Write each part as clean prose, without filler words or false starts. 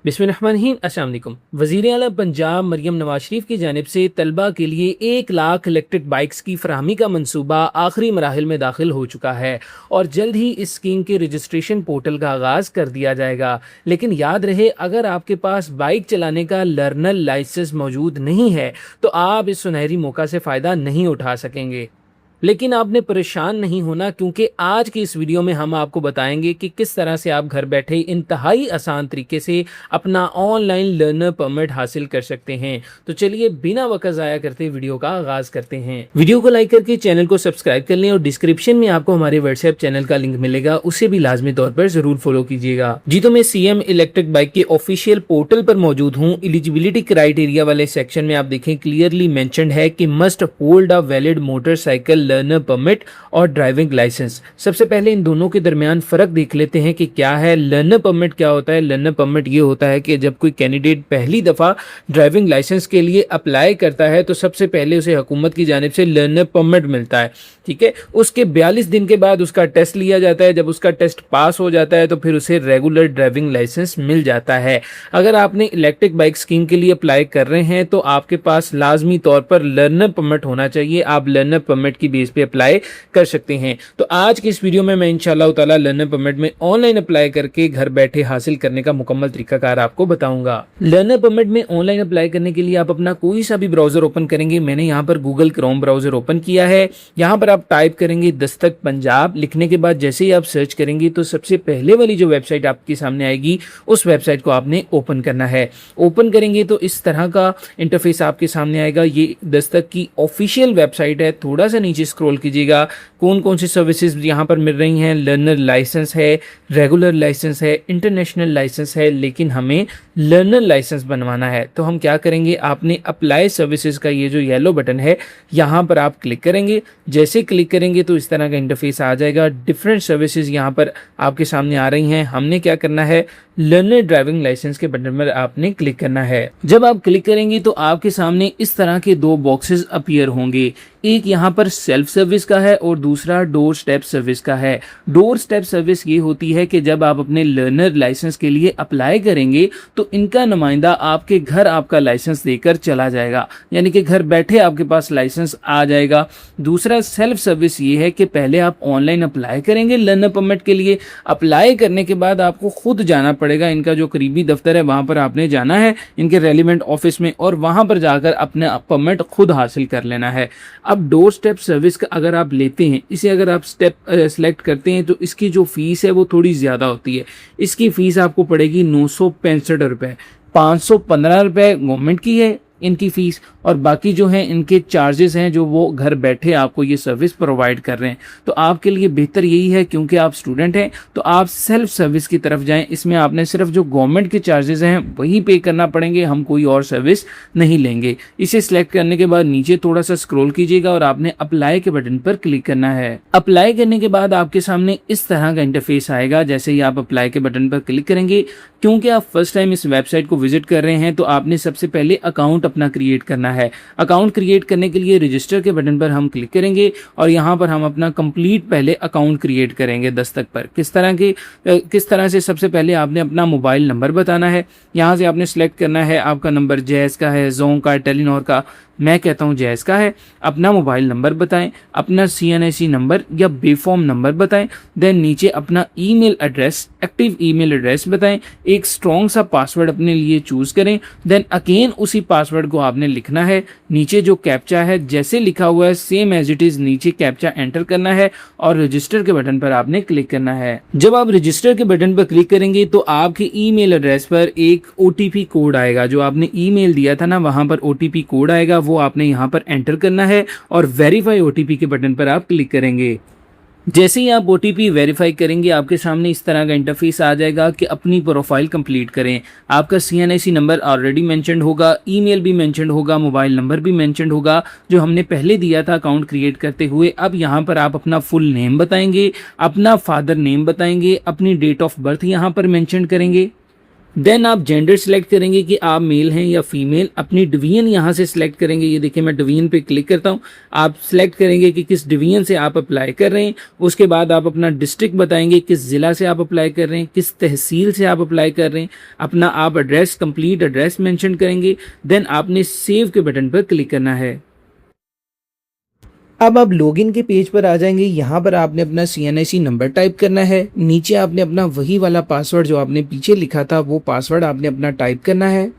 बिस्मिल्लाहिर्रहमानिर्रहीम। अस्सलाम वालेकुम। वज़ीर आला पंजाब मरियम नवाज शरीफ की जानिब से तलबा के लिए 1 लाख इलेक्ट्रिक बाइक्स की फराहमी का मनसूबा आखिरी मराहिल में दाखिल हो चुका है और जल्द ही इस स्कीम के रजिस्ट्रेशन पोर्टल का आगाज़ कर दिया जाएगा। लेकिन याद रहे, अगर आपके पास बाइक चलाने का लर्नर लाइसेंस मौजूद नहीं है तो आप इस सुनहरी मौका से फ़ायदा नहीं उठा सकेंगे। लेकिन आपने परेशान नहीं होना, क्योंकि आज की इस वीडियो में हम आपको बताएंगे कि किस तरह से आप घर बैठे इंतहाई आसान तरीके से अपना ऑनलाइन लर्नर परमिट हासिल कर सकते हैं। तो चलिए बिना वक्त ज़ाया करते वीडियो का आगाज़ करते हैं। वीडियो को लाइक करके चैनल को सब्सक्राइब कर लें और डिस्क्रिप्शन में आपको हमारे व्हाट्सएप चैनल का लिंक मिलेगा, उसे भी लाजमी तौर पर ज़रूर फॉलो कीजिएगा। जी तो मैं CM इलेक्ट्रिक बाइक के ऑफिशियल पोर्टल पर मौजूद हूँ। एलिजिबिलिटी क्राइटेरिया वाले सेक्शन में आप देखें, क्लियरली मेंशन्ड है कि must hold a valid motorcycle learner permit और ड्राइविंग लाइसेंस। सबसे पहले इन दोनों के दरमियान फ़र्क देख लेते हैं कि क्या है। लर्नर परमिट क्या होता है? लर्नर परमिट ये होता है कि जब कोई कैंडिडेट पहली दफ़ा ड्राइविंग लाइसेंस के लिए अप्लाई करता है तो सबसे पहले उसे हुकूमत की जानिब से लर्नर परमिट मिलता है, ठीक है। उसके 42 दिन के बाद उसका टेस्ट लिया जाता है। जब उसका टेस्ट पास हो जाता है तो फिर उसे रेगुलर ड्राइविंग लाइसेंस मिल जाता है। अगर आपने इलेक्ट्रिक बाइक स्कीम के लिए अप्लाई कर रहे हैं तो आपके पास लाजमी तौर पर लर्नर परमिट होना चाहिए। आप लर्नर परमिट की बेस पे अप्लाई कर सकते हैं। तो आज की इस वीडियो में मैं इंशाअल्लाह ताला लर्नर परमिट में ऑनलाइन अप्लाई करके घर बैठे हासिल करने का मुकम्मल तरीकाकार आपको बताऊंगा। लर्नर परमिट में ऑनलाइन अप्लाई करने के लिए आप अपना कोई सा भी ब्राउजर ओपन करेंगे। मैंने यहाँ पर गूगल क्रोम ब्राउजर ओपन किया है। यहाँ पर आप टाइप करेंगे दस्तक पंजाब। लिखने के बाद जैसे ही आप सर्च करेंगे तो सबसे पहले वाली जो वेबसाइट आपके सामने आएगी उस वेबसाइट को आपने ओपन करना है। ओपन करेंगे तो इस तरह का इंटरफेस आपके सामने आएगा। ये दस्तक की ऑफिशियल वेबसाइट है। थोड़ा सा नीचे स्क्रॉल कीजिएगा, कौन कौन सी सर्विसेज यहाँ पर मिल रही हैं। लर्नर लाइसेंस है, रेगुलर लाइसेंस है, इंटरनेशनल लाइसेंस है, लेकिन हमें लर्नर लाइसेंस बनवाना है। तो हम क्या करेंगे, आपने अप्लाई सर्विसेज का ये जो येलो बटन है यहाँ पर आप क्लिक करेंगे। जैसे क्लिक करेंगे तो इस तरह का इंटरफेस आ जाएगा। डिफरेंट सर्विसेज यहाँ पर आपके सामने आ रही हैं। हमने क्या करना है, लर्नर ड्राइविंग लाइसेंस के बटन पर आपने क्लिक करना है। जब आप क्लिक करेंगे तो आपके सामने इस तरह के 2 बॉक्सेस अपीयर होंगे। एक यहाँ पर सेल्फ सर्विस का है और दूसरा डोर स्टेप सर्विस का है। डोर स्टेप सर्विस ये होती है कि जब आप अपने लर्नर लाइसेंस के लिए अप्लाई करेंगे तो इनका नुमाइंदा आपके घर आपका लाइसेंस देकर चला जाएगा, यानी कि घर बैठे आपके पास लाइसेंस आ जाएगा। दूसरा सेल्फ सर्विस ये है कि पहले आप ऑनलाइन अप्लाई करेंगे लर्नर परमिट के लिए। अप्लाई करने के बाद आपको खुद जाना पड़ेगा। इनका जो करीबी दफ्तर है वहां पर आपने जाना है, इनके रेलिवेंट ऑफिस में, और वहां पर जाकर अपने परमिट खुद हासिल कर लेना है। अब डोर स्टेप सर्विस का अगर आप लेते हैं, इसे अगर आप स्टेप सेलेक्ट करते हैं तो इसकी जो फीस है वो थोड़ी ज़्यादा होती है। इसकी फ़ीस आपको पड़ेगी 965 रुपये। 515 रुपये गवर्नमेंट की है इनकी फ़ीस, और बाकी जो है इनके चार्जेस हैं जो वो घर बैठे आपको ये सर्विस प्रोवाइड कर रहे हैं। तो आपके लिए बेहतर यही है, क्योंकि आप स्टूडेंट हैं तो आप सेल्फ सर्विस की तरफ जाएं। इसमें आपने सिर्फ जो गवर्नमेंट के चार्जेस हैं वही पे करना पड़ेंगे, हम कोई और सर्विस नहीं लेंगे। इसे सिलेक्ट करने के बाद नीचे थोड़ा सा स्क्रॉल कीजिएगा और आपने अप्लाई के बटन पर क्लिक करना है। अप्लाई करने के बाद आपके सामने इस तरह का इंटरफेस आएगा। जैसे ही आप अप्लाई के बटन पर क्लिक करेंगे, क्योंकि आप फर्स्ट टाइम इस वेबसाइट को विजिट कर रहे हैं तो आपने सबसे पहले अकाउंट अपना क्रिएट करना है। अकाउंट क्रिएट करने के लिए रजिस्टर के बटन पर हम क्लिक करेंगे और यहाँ पर हम अपना कंप्लीट पहले अकाउंट क्रिएट करेंगे दस्तक पर। किस तरह से सबसे पहले आपने अपना मोबाइल नंबर बताना है। यहाँ से आपने सेलेक्ट करना है आपका नंबर जैस का है, जोन का, टेलीनॉर का। मैं कहता हूँ जैस का है। अपना मोबाइल नंबर बताएं, अपना CNIC नंबर या बेफॉर्म नंबर बताएं। देन नीचे अपना email address, active email address बताएं। एक स्ट्रॉन्ग सा पासवर्ड अपने लिए चूज करें। देन अगेन उसी पासवर्ड को आपने लिखना है। नीचे जो कैप्चा है जैसे लिखा हुआ है सेम एज इट इज नीचे कैप्चा एंटर करना है और रजिस्टर के बटन पर आपने क्लिक करना है। जब आप रजिस्टर के बटन पर क्लिक करेंगे तो आपके ईमेल एड्रेस पर एक OTP कोड आएगा। जो आपने ईमेल दिया था ना, वहां पर OTP कोड आएगा, वो आपने यहाँ पर एंटर करना है और वेरीफाई OTP के बटन पर आप क्लिक करेंगे। जैसे ही आप OTP वेरीफाई करेंगे आपके सामने इस तरह का इंटरफेस आ जाएगा कि अपनी प्रोफाइल कंप्लीट करें। आपका CNIC नंबर ऑलरेडी मेंशन्ड होगा, ईमेल भी मेंशन्ड होगा, मोबाइल नंबर भी मेंशन्ड होगा जो हमने पहले दिया था अकाउंट क्रिएट करते हुए। अब यहाँ पर आप अपना फुल नेम बताएंगे, अपना फादर नेम बताएंगे, अपनी डेट ऑफ बर्थ यहाँ पर मेंशन करेंगे। देन आप जेंडर सेलेक्ट करेंगे कि आप मेल हैं या फीमेल। अपनी डिवीजन यहाँ से सिलेक्ट करेंगे। ये देखिए मैं डिवीजन पे क्लिक करता हूँ। आप सिलेक्ट करेंगे कि किस डिवीजन से आप अप्लाई कर रहे हैं। उसके बाद आप अपना डिस्ट्रिक्ट बताएंगे, किस ज़िला से आप अप्लाई कर रहे हैं, किस तहसील से आप अप्लाई कर रहे हैं। अपना आप एड्रेस, कंप्लीट एड्रेस मेंशन करेंगे। देन आपने सेव के बटन पर क्लिक करना है। अब आप लॉगिन के पेज पर आ जाएंगे। यहाँ पर आपने अपना CNIC नंबर टाइप करना है। नीचे आपने अपना वही वाला पासवर्ड जो आपने पीछे लिखा था वो पासवर्ड आपने अपना टाइप करना है।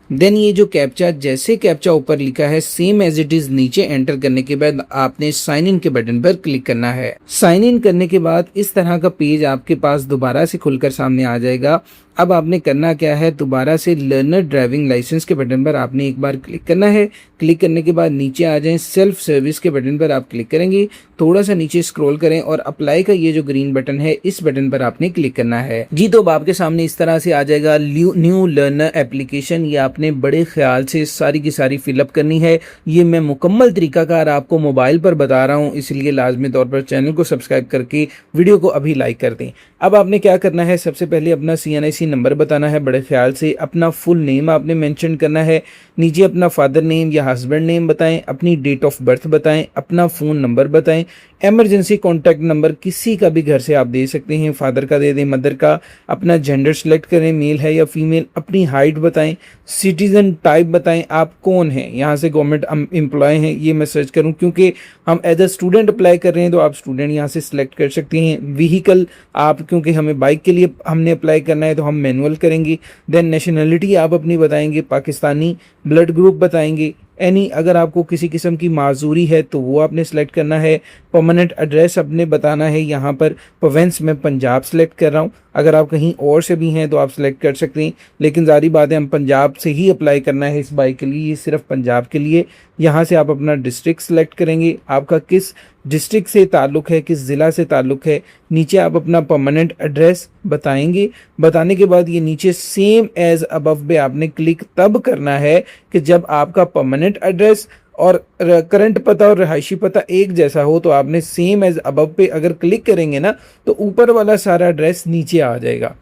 देन ये जो कैप्चा, जैसे कैप्चा ऊपर लिखा है सेम एज इट इज नीचे एंटर करने के बाद आपने साइन इन के बटन पर क्लिक करना है। साइन इन करने के बाद इस तरह का पेज आपके पास दोबारा से खुलकर सामने आ जाएगा। अब आपने करना क्या है, दोबारा से लर्नर ड्राइविंग लाइसेंस के बटन पर आपने एक बार क्लिक करना है। क्लिक करने के बाद नीचे आ जाएं, सेल्फ सर्विस के बटन पर आप क्लिक करेंगे। थोड़ा सा नीचे स्क्रॉल करें और अप्लाई का ये जो ग्रीन बटन है इस बटन पर आपने क्लिक करना है। जी तो अब आपके सामने इस तरह से आ जाएगा न्यू लर्नर एप्लीकेशन। ये आपने बड़े ख्याल से सारी की सारी फिलअप करनी है। ये मैं मुकम्मल तरीकाकार आपको मोबाइल पर बता रहा हूँ, इसलिए लाजमी तौर पर चैनल को सब्सक्राइब करके वीडियो को अभी लाइक कर दें। अब आपने क्या करना है, सबसे पहले अपना CNIC नंबर बताना है बड़े ख्याल से। अपना फुल नेम आपने मेंशन करना है। नीचे अपना फादर नेम या हस्बैंड नेम बताएं। अपनी डेट ऑफ बर्थ बताएं। अपना फ़ोन नंबर बताएं। इमरजेंसी कॉन्टैक्ट नंबर किसी का भी घर से आप दे सकते हैं, फादर का दे दें, मदर का। अपना जेंडर सेलेक्ट करें, मेल है या फीमेल। अपनी हाइट बताएं। सिटीज़न टाइप बताएं, आप कौन हैं। यहाँ से गवर्नमेंट एम्प्लॉय हैं ये मैं सर्च करूँ, क्योंकि हम एज अ स्टूडेंट अप्लाई कर रहे हैं तो आप स्टूडेंट यहाँ से सिलेक्ट कर सकते हैं। व्हीकल आप, क्योंकि हमें बाइक के लिए हमने अप्लाई करना है तो हम मैनुअल करेंगे। देन नेशनलिटी आप अपनी बताएंगे, पाकिस्तानी। ब्लड ग्रुप बताएंगे। एनी, अगर आपको किसी किस्म की माजूरी है तो वो आपने सेलेक्ट करना है। परमानेंट एड्रेस अपने बताना है। यहाँ पर प्रोविंस में पंजाब सेलेक्ट कर रहा हूँ। अगर आप कहीं और से भी हैं तो आप सेलेक्ट कर सकते हैं, लेकिन ज़ाहिर बात है हम पंजाब से ही अप्लाई करना है इस बाइक के लिए, ये सिर्फ पंजाब के लिए। यहाँ से आप अपना डिस्ट्रिक्ट सेलेक्ट करेंगे, आपका किस डिस्ट्रिक्ट से ताल्लुक़ है, किस ज़िला से ताल्लुक़ है। नीचे आप अपना परमानेंट एड्रेस बताएंगे। बताने के बाद ये नीचे सेम एज अबव पे आपने क्लिक तब करना है कि जब आपका परमानेंट एड्रेस और करंट पता और रहायशी पता एक जैसा हो। तो आपने सेम एज अबव पे अगर क्लिक करेंगे ना तो ऊपर वाला सारा एड्रेस नीचे आ जाएगा,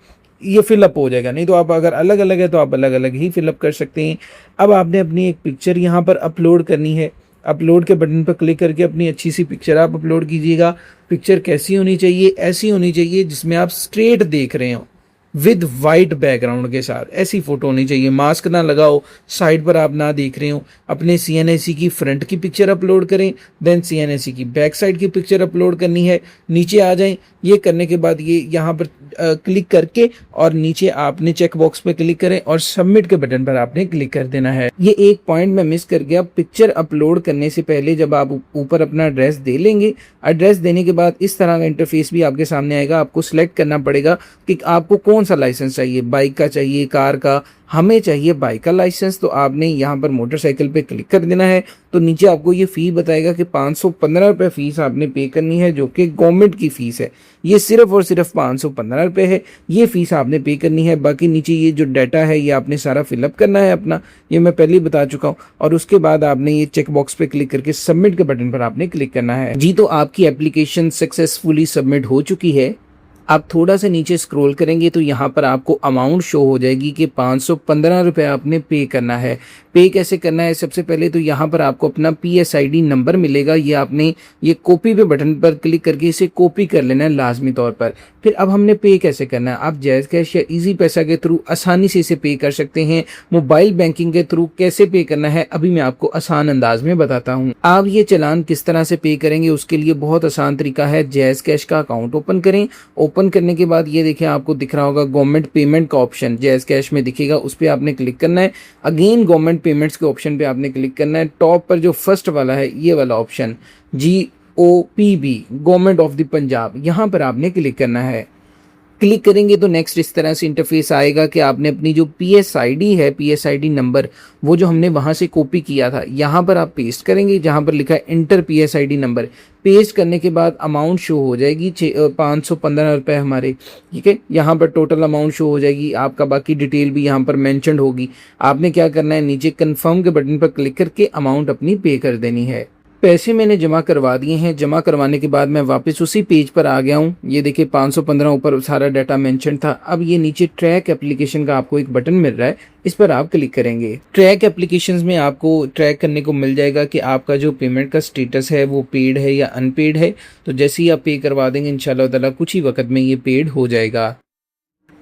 ये फिलअप हो जाएगा। नहीं तो आप अगर अलग अलग है तो आप अलग अलग ही फिलअप कर सकते हैं। अब आपने अपनी एक पिक्चर यहाँ पर अपलोड करनी है। अपलोड के बटन पर क्लिक करके अपनी अच्छी सी पिक्चर आप अपलोड कीजिएगा। पिक्चर कैसी होनी चाहिए, ऐसी होनी चाहिए जिसमें आप स्ट्रेट देख रहे हो, विद वाइट बैकग्राउंड के साथ ऐसी फोटो होनी चाहिए। मास्क ना लगाओ, साइड पर आप ना देख रहे हो। अपने CNIC की फ्रंट की पिक्चर अपलोड करें। देन CNIC की बैक साइड की पिक्चर अपलोड करनी है। नीचे आ जाएं। ये करने के बाद ये यहाँ पर क्लिक करके और नीचे आपने चेक बॉक्स पे क्लिक करें और सबमिट के बटन पर आपने क्लिक कर देना है। ये एक पॉइंट मैं मिस कर गया, पिक्चर अपलोड करने से पहले जब आप ऊपर अपना एड्रेस दे लेंगे, एड्रेस देने के बाद इस तरह का इंटरफेस भी आपके सामने आएगा। आपको सिलेक्ट करना पड़ेगा कि आपको कौन सा लाइसेंस चाहिए, बाइक का चाहिए, कार का। हमें चाहिए बाइक का लाइसेंस, तो आपने यहाँ पर मोटरसाइकिल पे क्लिक कर देना है। तो नीचे आपको ये फ़ी बताएगा कि 515 रुपये फ़ीस आपने पे करनी है, जो कि गवर्नमेंट की फ़ीस है। ये सिर्फ और सिर्फ 515 रुपये है, ये फ़ीस आपने पे करनी है। बाकी नीचे ये जो डाटा है ये आपने सारा फिलअप करना है अपना, ये मैं पहले ही बता चुका हूँ। और उसके बाद आपने ये चेक बॉक्स पे क्लिक करके सबमिट के बटन पर आपने क्लिक करना है। जी तो आपकी एप्लीकेशन सक्सेसफुली सबमिट हो चुकी है। आप थोड़ा सा नीचे स्क्रॉल करेंगे तो यहाँ पर आपको अमाउंट शो हो जाएगी कि 515 रुपये आपने पे करना है। पे कैसे करना है, सबसे पहले तो यहाँ पर आपको अपना PSID नंबर मिलेगा। ये आपने ये कॉपी पे बटन पर क्लिक करके इसे कॉपी कर लेना है लाजमी तौर पर। फिर अब हमने पे कैसे करना है, आप जैज़ कैश या इजी पैसा के थ्रू आसानी से इसे पे कर सकते हैं। मोबाइल बैंकिंग के थ्रू कैसे पे करना है अभी मैं आपको आसान अंदाज में बताता हूँ। आप ये चलान किस तरह से पे करेंगे उसके लिए बहुत आसान तरीका है। जैज़ कैश का अकाउंट ओपन करें। ओपन करने के बाद ये देखें आपको दिख रहा होगा गवर्नमेंट पेमेंट का ऑप्शन जैज़ कैश में दिखेगा, उस पर आपने क्लिक करना है। अगेन गवर्नमेंट पेमेंट्स के ऑप्शन पे आपने क्लिक करना है। टॉप पर जो फर्स्ट वाला है ये वाला option GOPB government of the Punjab, यहाँ पर आपने क्लिक करना है। क्लिक करेंगे तो नेक्स्ट इस तरह से इंटरफेस आएगा कि आपने अपनी जो PSID है, PSID नंबर, वो जो हमने वहाँ से कॉपी किया था यहाँ पर आप पेस्ट करेंगे, जहाँ पर लिखा है इंटर PSID नंबर। पेस्ट करने के बाद अमाउंट शो हो जाएगी 515 रुपये हमारे, ठीक है। यहाँ पर टोटल अमाउंट शो हो जाएगी, आपका बाकी डिटेल भी यहाँ पर मेंशन होगी। आपने क्या करना है, नीचे कन्फर्म के बटन पर क्लिक करके अमाउंट अपनी पे कर देनी है। पैसे मैंने जमा करवा दिए हैं। जमा करवाने के बाद मैं वापस उसी पेज पर आ गया हूँ। ये देखिए 515 ऊपर सारा डाटा मेंशन था। अब ये नीचे ट्रैक एप्लीकेशन का आपको एक बटन मिल रहा है, इस पर आप क्लिक करेंगे। ट्रैक एप्लीकेशंस में आपको ट्रैक करने को मिल जाएगा कि आपका जो पेमेंट का स्टेटस है वो पेड है या अनपेड है। तो जैसे ही आप पे करवा देंगे इंशाल्लाह ताला कुछ ही वक्त में ये पेड हो जाएगा।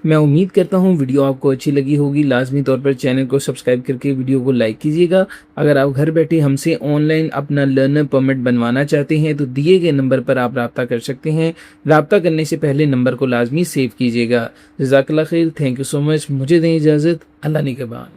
मैं उम्मीद करता हूँ वीडियो आपको अच्छी लगी होगी। लाजमी तौर पर चैनल को सब्सक्राइब करके वीडियो को लाइक कीजिएगा। अगर आप घर बैठे हमसे ऑनलाइन अपना लर्नर परमिट बनवाना चाहते हैं तो दिए गए नंबर पर आप रब्ता कर सकते हैं। रब्ता करने से पहले नंबर को लाजमी सेव कीजिएगा। जज़ाकल्लाह खैर, थैंक यू सो मच। मुझे दें इजाज़त। अल्लाह निगहबान।